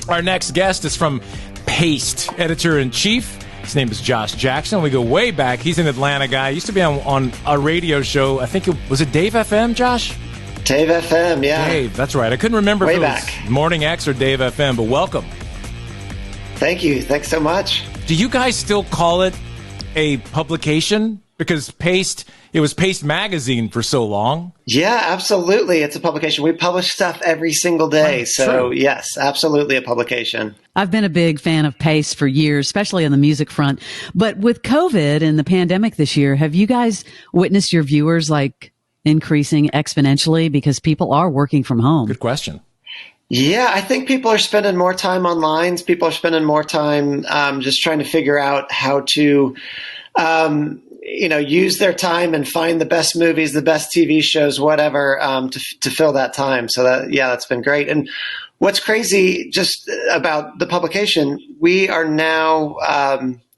Our next guest is from Paste, editor-in-chief. His name is Josh Jackson. We go way back. He's an Atlanta guy. He used to be on a radio show. I think was it Dave FM, Josh? Dave FM, yeah. Dave, that's right. I couldn't remember way if it back. was Morning X or Dave FM, but welcome. Thank you. Thanks so much. Do you guys still call it a publication? Because Paste, it was Paste Magazine for so long. Yeah, absolutely. It's a publication. We publish stuff every single day. Right, so, true. yes, absolutely a publication. I've been a big fan of Paste for years, especially on the music front. But with COVID and the pandemic this year, have you guys witnessed your viewers increasing exponentially because people are working from home? Good question. Yeah, I think people are spending more time online. People are spending more time just trying to figure out how to use their time and find the best movies, the best TV shows, whatever, to fill that time. So that's been great. And what's crazy just about the publication, we are now,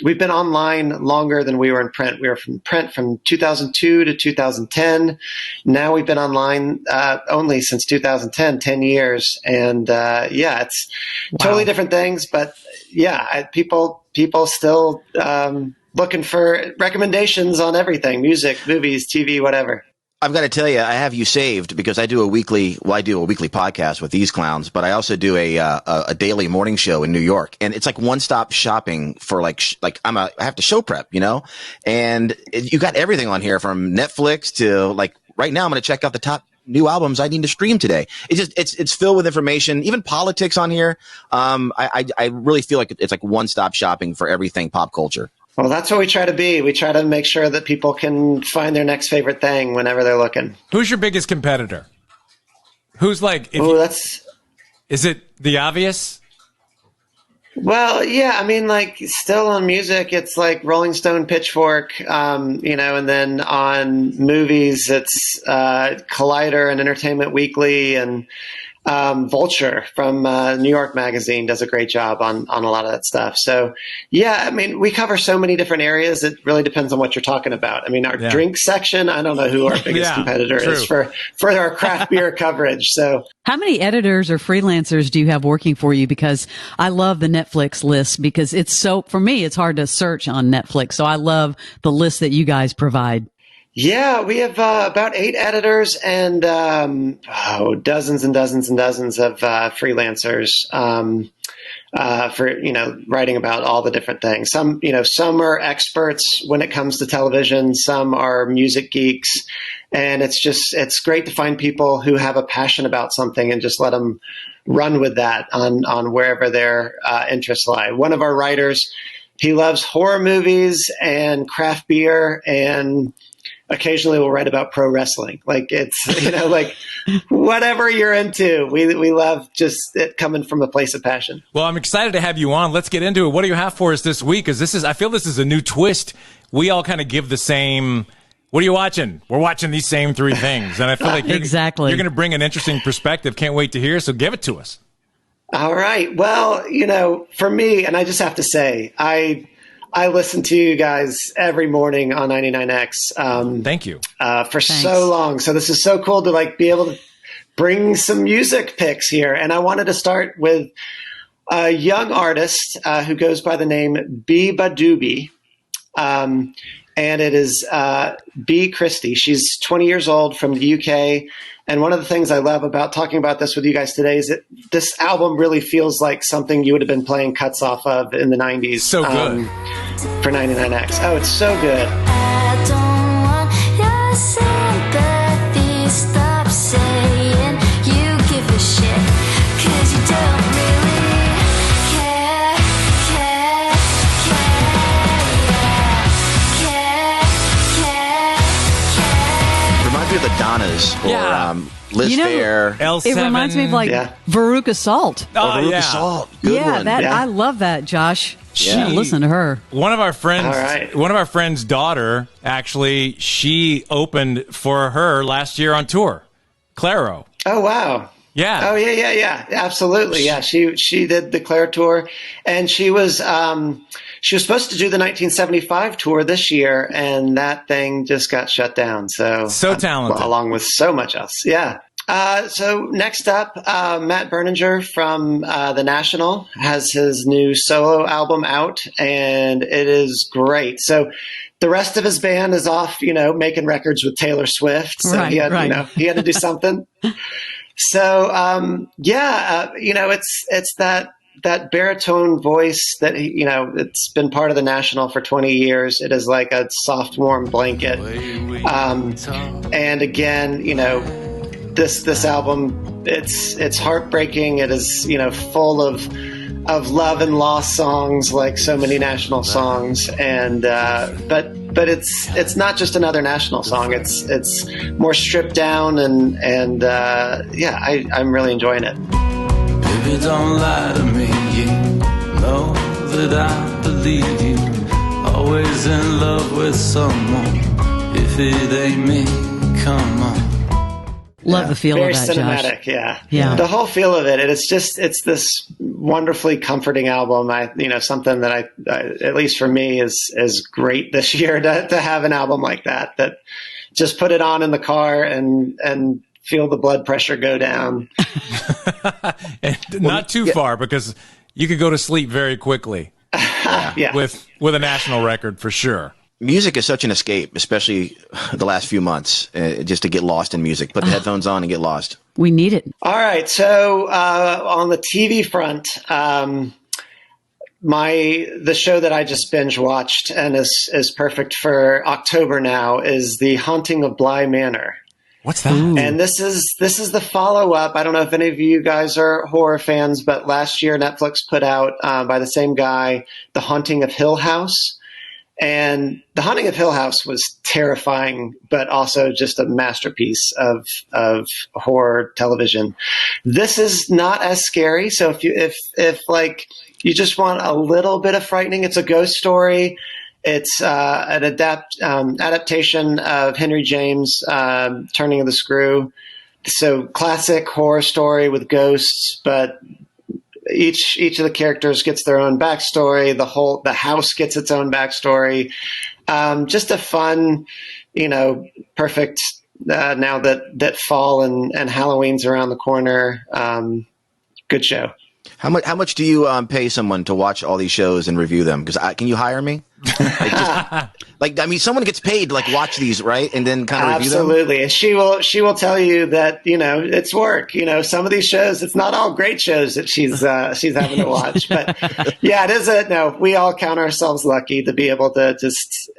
we've been online longer than we were in print. We were from print from 2002 to 2010. Now we've been online only since 2010, 10 years. And it's totally different things. But people still looking for recommendations on everything, music, movies, TV, whatever. I've got to tell you, I have you saved because I do a weekly podcast with these clowns, but I also do a daily morning show in New York, and it's like one-stop shopping for I have to show prep, and you got everything on here from Netflix to right now I'm going to check out the top new albums I need to stream today. It's filled with information, even politics on here. I really feel like it's like one-stop shopping for everything pop culture. Well, that's what we try to be. We try to make sure that people can find their next favorite thing whenever they're looking. Who's your biggest competitor? Who's is it the obvious? Well, yeah, I mean, still on music, it's like Rolling Stone, Pitchfork, and then on movies, it's Collider and Entertainment Weekly, and Vulture from New York Magazine does a great job on a lot of that stuff. So, yeah, I mean, we cover so many different areas. It really depends on what you're talking about. I mean, our drink section, I don't know who our biggest competitor is for our craft beer coverage. So, how many editors or freelancers do you have working for you? Because I love the Netflix list because for me, it's hard to search on Netflix. So I love the list that you guys provide. Yeah, we have about 8 editors and dozens and dozens and dozens of freelancers for writing about all the different things. Some are experts when it comes to television. Some are music geeks, and it's great to find people who have a passion about something and just let them run with that on wherever their interests lie. One of our writers, he loves horror movies and craft beer, and occasionally we'll write about pro wrestling. Whatever you're into, we love just it coming from a place of passion. Well, I'm excited to have you on. Let's get into it. What do you have for us this week? Because I feel this is a new twist. We all kind of give the same. What are you watching? We're watching these same 3 things, and I feel like you're going to bring an interesting perspective. Can't wait to hear. So give it to us. All right. Well, for me, and I just have to say, I listen to you guys every morning on 99X. Thank you. So long. So this is so cool to be able to bring some music picks here. And I wanted to start with a young artist who goes by the name Biba Doobie. And it is B. Christie. She's 20 years old from the UK. And one of the things I love about talking about this with you guys today is that this album really feels like something you would have been playing cuts off of in the 90s. So good. For 99X. Oh, it's so good. I don't want your sympathy. Stop saying you give a shit, 'cause you don't really care. Reminds me of the Donnas or Liz Fair. L7. It reminds me of Veruca Salt. Oh, Veruca Salt. Good one. I love that, Josh. Listen to her. One of our friends' daughter, actually, she opened for her last year on tour. Claro. Oh, wow. Yeah. Oh, yeah. Absolutely. Yeah. She did the Claire tour, and she was supposed to do the 1975 tour this year, and that thing just got shut down. So talented. Along with so much else. Yeah. So next up, Matt Berninger from The National has his new solo album out, and it is great. So the rest of his band is off, making records with Taylor Swift. So he had to do something. So it's that baritone voice that it's been part of The National for 20 years. It is like a soft, warm blanket. And again, this album, it's heartbreaking. It is, full of love and lost songs, like so many National songs. And, but it's not just another National song. It's more stripped down and I'm really enjoying it. Baby, don't lie to me. You know that I believe you. Always in love with someone. If it ain't me, come on. Love the feel Very of that, cinematic, Josh. Yeah. The whole feel of it. It's this wonderfully comforting album. Something that I at least for me is great this year to have an album like that just put it on in the car and feel the blood pressure go down. And not too far, because you could go to sleep very quickly. With a National record for sure. Music is such an escape, especially the last few months, just to get lost in music. Put the headphones on and get lost. We need it. All right. So on the TV front, the show that I just binge watched and is perfect for October now is The Haunting of Bly Manor. What's that? Ooh. And this is the follow-up. I don't know if any of you guys are horror fans, but last year Netflix put out by the same guy, The Haunting of Hill House. And The Haunting of Hill House was terrifying, but also just a masterpiece of horror television. This is not as scary. So if like you just want a little bit of frightening, it's a ghost story. It's an adaptation of Henry James' Turning of the Screw. So classic horror story with ghosts, but each of the characters gets their own backstory. The house gets its own backstory. Just a fun, perfect. Now that fall and Halloween's around the corner. Good show. How much do you pay someone to watch all these shows and review them? Because can you hire me? Someone gets paid to watch these, right? And then kind of review them. Absolutely. And she will tell you that, it's work. Some of these shows, it's not all great shows that she's having to watch, but yeah, it is we all count ourselves lucky to be able to just,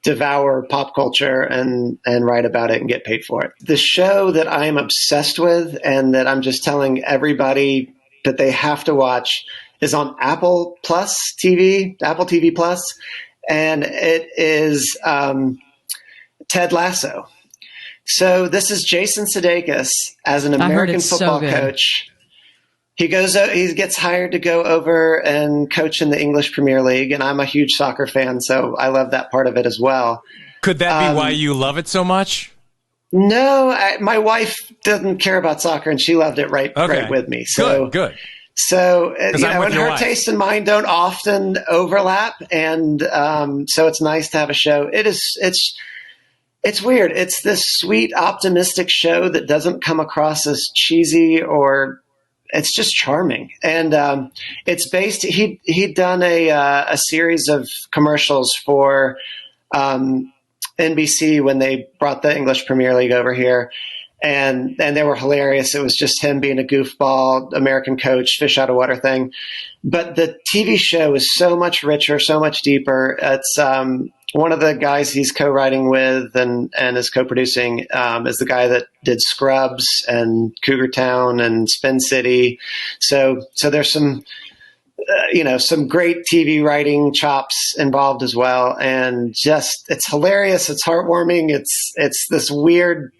devour pop culture and write about it and get paid for it. The show that I'm obsessed with and that I'm just telling everybody that they have to watch is on Apple TV Plus, and it is Ted Lasso. So this is Jason Sudeikis as an American football coach. He gets hired to go over and coach in the English Premier League, and I'm a huge soccer fan, so I love that part of it as well. Could that be why you love it so much? No, my wife doesn't care about soccer, and she loved it right with me. So good. So, and her taste and mine don't often overlap. And so it's nice to have a show. It's weird. It's this sweet, optimistic show that doesn't come across as cheesy or it's just charming. And it's based, he'd done a series of commercials for NBC when they brought the English Premier League over here. And they were hilarious. It was just him being a goofball, American coach, fish out of water thing. But the TV show is so much richer, so much deeper. It's one of the guys he's co-writing with and is co-producing is the guy that did Scrubs and Cougar Town and Spin City. So there's some some great TV writing chops involved as well. And just it's hilarious. It's heartwarming. It's this weird,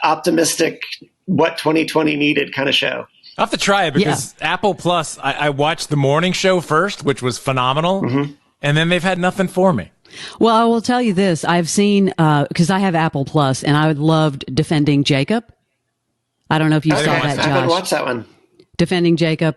optimistic, what 2020 needed kind of show. I'll have to try it because Apple Plus, I watched the morning show first, which was phenomenal. Mm-hmm. And then they've had nothing for me. Well, I will tell you this. I've seen, because I have Apple Plus and I loved Defending Jacob. I don't know if you saw that, Josh. I haven't watched that one. Defending Jacob.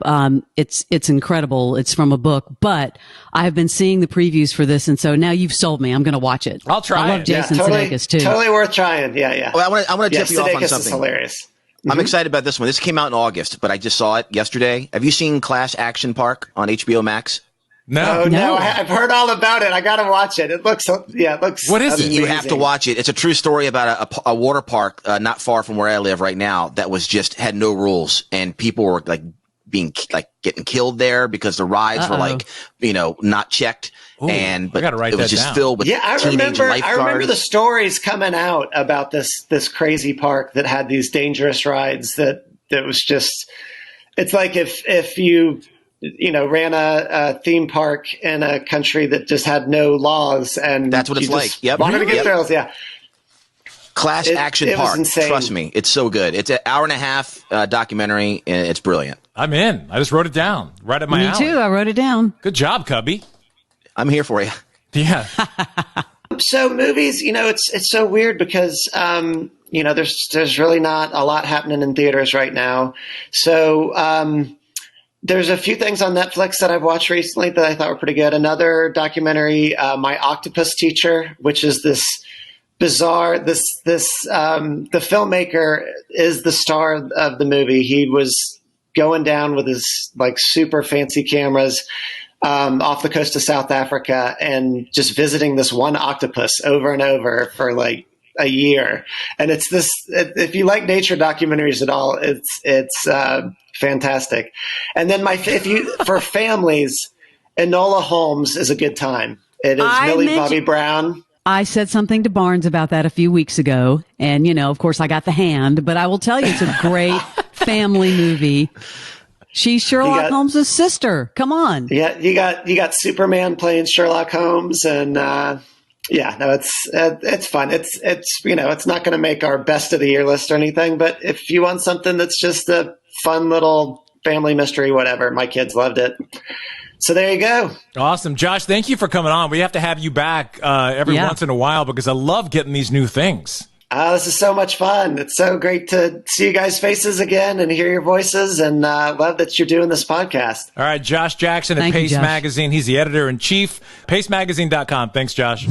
It's incredible. It's from a book, but I've been seeing the previews for this. And so now you've sold me. I'm going to watch it. I'll try I love Jason Sudeikis too. Totally worth trying. Yeah. Well, I want to tip you off on Sudeikis something. Is hilarious. I'm excited about this one. This came out in August, but I just saw it yesterday. Have you seen Clash Action Park on HBO Max? No. Oh, no. I've heard all about it. I got to watch it. It looks. What is it? You have to watch it. It's a true story about a water park not far from where I live right now that was just had no rules, and people were like getting killed there because the rides were not checked. Ooh, but I gotta write it was that just down. filled with teenage lifeguards. I remember the stories coming out about this crazy park that had these dangerous rides that was just. It's like if you ran a theme park in a country that just had no laws, and that's what it's like. Yep. Wanted to get thrills, yeah. Clash Action Park. Trust me, it's so good. It's an hour and a half documentary, and it's brilliant. I'm in. I just wrote it down. Right at my alley. Me too. I wrote it down. Good job, Cubby. I'm here for you. Yeah. So movies, it's so weird because there's really not a lot happening in theaters right now. So there's a few things on Netflix that I've watched recently that I thought were pretty good. Another documentary, My Octopus Teacher, which is this bizarre. The filmmaker is the star of the movie. He was going down with his super fancy cameras off the coast of South Africa and just visiting this one octopus over and over for a year. And it's this, if you like nature documentaries at all, it's fantastic. And then for families, Enola Holmes is a good time. It is Millie Bobby Brown. I said something to Barnes about that a few weeks ago. And, of course I got the hand, but I will tell you, it's a great family movie. She's Sherlock Holmes' sister. Come on. Yeah, you got Superman playing Sherlock Holmes, and it's fun. It's not going to make our best of the year list or anything, but if you want something that's just a fun little family mystery, whatever, my kids loved it. So there you go. Awesome, Josh. Thank you for coming on. We have to have you back every once in a while because I love getting these new things. This is so much fun. It's so great to see you guys' faces again and hear your voices, and love that you're doing this podcast. All right, Josh Jackson at Pace Magazine. He's the editor-in-chief. PaceMagazine.com. Thanks, Josh.